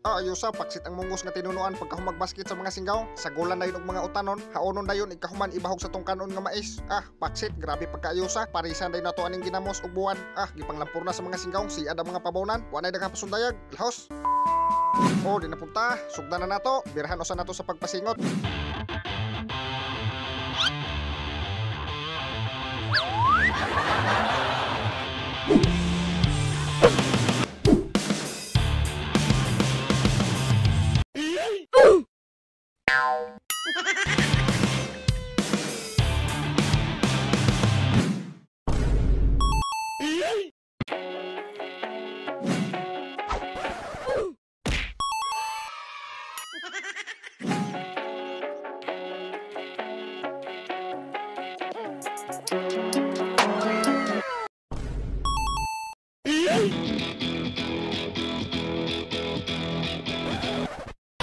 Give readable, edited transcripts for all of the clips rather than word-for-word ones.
Ayusa paksit ang munggos nga tinunuan pagka humagbasket sa mga singgaw. Sagulan dayon og mga utanon, haonon dayon ikahuman ibahog sa tong kanon nga mais. Paksit grabe pagkaayusa, parisan dayon nato aning ginamos ug buwan. Gipanglampur na sa mga singgaw, siad ang mga pabawnan. Wa nay daghang pasundayag, lahos. Di napunta, sugdan na nato, birahan usa nato sa pagpasingot.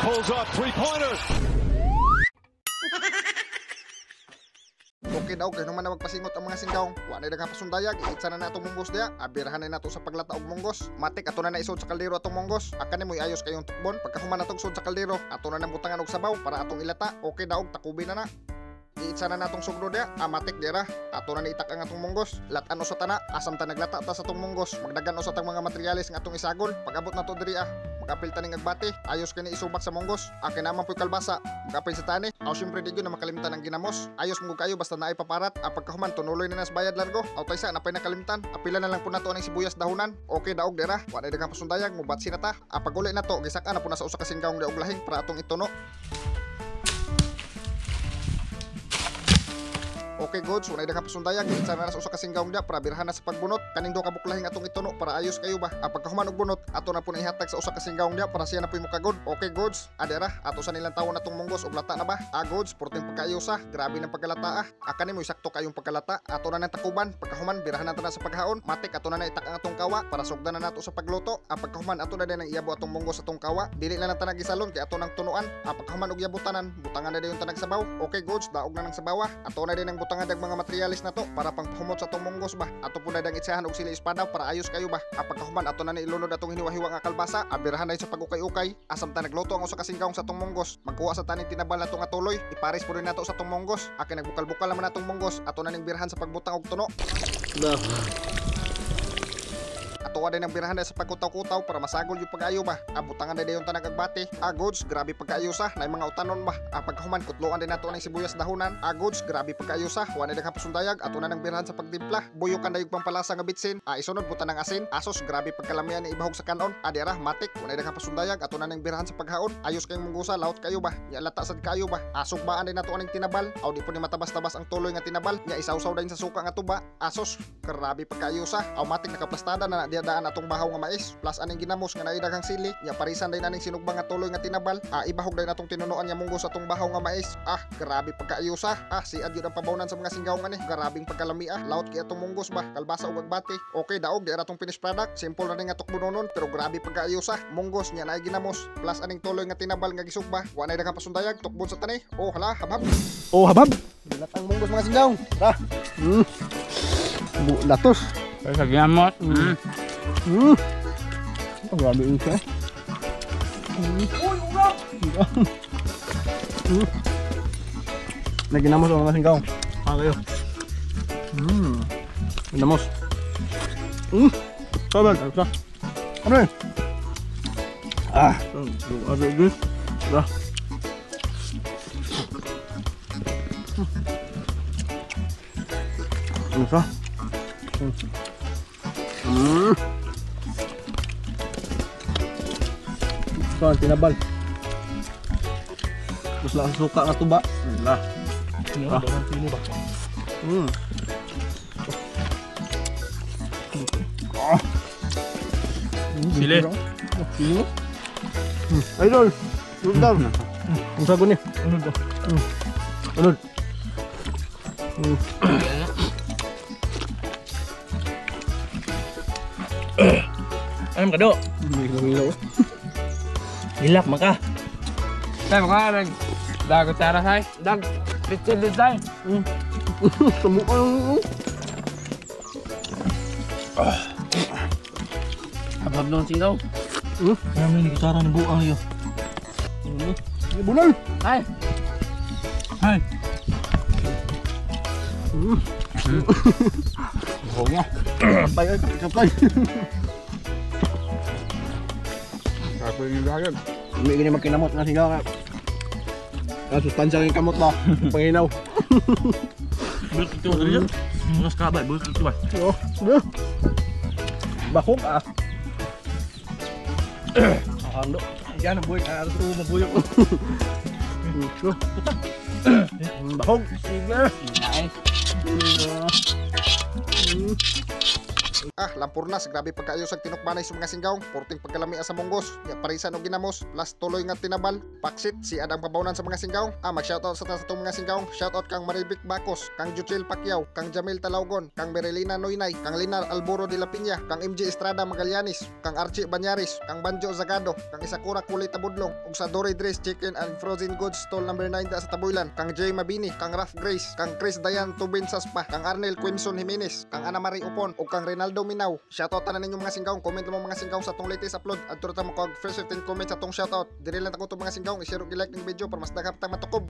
Pulls off three-pointer. Okay daw kay naman na magpasingot ang mga singgaw. Wa na daghang pasundayag, iitsa na natong munggos diya. Abirahan na nato sa paglata og munggos. Matik ato na naisod sa kaldero atong munggos. Akani mo'y ayos kayong tukbon. Pagka human natong sud sa kaldero, ato na butangan og sabaw para atong ilata. Okay daw takubi na na. Iitsa na natong sugro diya. Matik dira. Ato na niitak ang atong munggos. Latan usa ta na, asam ta naglata ta sa atong munggos. Magdagan usa tang mga materyales nga atong isagol. Pag-abot nato diri magapil taning agbati, ayos kini isubak sa munggos. Akin naman po'y kalbasa, magapil sa tani. Siyempre di yun na makalimtan ang ginamos. Ayos mo kayo basta naay paparat. Pagkahuman tunuloy na nas bayad largo. Taysa napay nakalimtan. Apila na lang po nato ang sibuyas dahunan. Okay daog dira. Wa na daghang pasundayag, mubatsi na ta. Pag-uli na to, gisak na po na sa usa ka singgaong daog lahing para atong ituno. Okay goods, unay daghang pasundayag, iitsa na sa usa ka singgaong dia para birhan na sa pagbunot. Kaning do ka buklahing atong ituno para ayos kayo ba. Pagkahuman og bunot, ato na po ihatag sa usa ka singgaong dia para siya na po'y mukagod. Okay goods, adera, ato sa nilang tawon atong munggos og lata na ba. Goods, porting pagkaayosa, grabe ng pagkalata Kani mo sakto kayong pagkalata. Ato na nang takuban, pagkahuman birhan na ta na sa paghaon. Matik ato na itak ang atong kawa para sugdan na nato sa pagluto. Pagkahuman ato na din ang iyabo atong munggos atong kawa. Dili na lang ta nagisalon kay ato nang tunuan. Pagkahuman og yabutanan, butangan na dayon ta nagsabaw. Okay goods, daog na nang sabawa. Ato na din ang butangan dag mga materialis na to para pangpahumot sa atong munggos ba. Ato po na dang itsahan og sili espada para ayos kayo ba. Pagkahuman ato na ni ilunod atong hiniwa-hiwa nga kalbasa. Abirahan na sa pag-ukay-ukay. Asam ta nagluto ang usa ka singgaong sa atong munggos. Magkuha sa taning tinabal nato nga tuloy. Ipares po rin nato sa atong munggos. Akin nagbukal-bukal naman atong munggos. Ato na ning birhan sa pagbutang og tuno. Ato din ang birahan na sa pagkutaw-kutaw para masagol yung pag-ayo ba. Butangan na dayon tanang agbati. Goods, grabe pagkaayosa. Na mga utanon ba. Pagkahuman kutluan din nato ang sibuyas dahunan. Goods, grabe pagkaayosa. Wa na daghang pasundayag. Ato na nang birahan sa pagtimpla. Buyukan na yung pampalasa nga bitsin. Isunod butan ng asin. Asos, grabe pagkalamian ni ibahog sa kanon. Adira, matik. Wa na daghang pasundayag. Ato na nang birahan sa paghaon. Ayos kayong munggusa, laut kayo ba. Nya lata sad kayo ba. Sugbaan din nato aning tinabal. Di po ni matabas-tabas ang tuloy nga tinabal. Nya isawsaw din sa suka nga tuba. Asos, grabe pagkaayosa. Matik nakaplastada na daan atong bahaw nga mais plus aning ginamos nga naay daghang sili. Nya parisan din aning sinugbang nga tuloy nga tinabal. Ibahog din atong tinunuan nga munggos atong bahaw nga mais. Grabe pagkaayusa. Si adyod ang pabawnan sa mga singgaw nga ni. Grabing pagkalami laut kay atong munggos ba. Kalbasa ug agbati. Okay daog di atong finished product. Simple na rin nga tukbunonon pero grabe pagkaayusa. Munggos nya naay ginamos plus aning tuloy nga tinabal nga gisugba. Wa nay daghang pasundayag tukbon sa tani. Hala, habab. Habab. Dilat ang munggos mga singgaw. Tara. Latos. Sa ginamos. Grabe yun siya. Naginamos ang mga singgaw. Kayo. Ginamos. Sabar. Ano yun? Ada guys. Dah. Ano siya? Saan tinabal. Terus lang suka nga tuba. Lah. Sini ba? Sili. Sili. Idol. Udam. Ang sago ni. Unod. Ayam kado. Hilaw. Hilak maka. Tay maka dag cara say. Dag picture din tay. Semua orang. Habab nung singgaw. Kami ni kutsara ni buang yo. Bunal. Ay. Hai. Oh nga. Kapay ay kapay. Kapag yung dagan. Hindi gini magkinamot nga siya ka. Sustansya ng kamot ba? Panginaw. Bulk ito dali. Mas kabay bulk ito ba? Oh. Bakok ah. Ando. Yan ang buhay. Ano ito na buhay ko. Bakok. Sige. Lampurnas, grabe pagkaayos ang tinukbanay sa mga singgaw, porting pagkalami sa monggos, ya parisan og ginamos, last tuloy nga tinabal, paksit si adang pabawnan sa mga singgaw. Mag-shoutout sa tatong mga singgaw, shoutout kang Maribik Bacos, kang Juchel Pacquiao, kang Jamil Talaugon, kang Merilina Noynay, kang Linar Alboro de la Piña, kang MJ Estrada Magallanes, kang Archie Banyaris, kang Banjo Zagado, kang Isakura Kulit Tabudlong, ug sa Dory Dress Chicken and Frozen Goods Stall number 9 sa Taboylan, kang Jay Mabini, kang Raf Grace, kang Chris Dayan Tubin Saspa, kang Arnel Quimson Jimenez, kang Ana Marie Upon, ug kang Rinaldo Minaw. Shoutout na ninyo mga singgaw, comment mo mga singgaw sa tong latest upload at turta mo kog first 15 comments sa tong shoutout. Dili lang ta ko mga singgaw, i-share og i-like ng video para mas daghang tang matukob.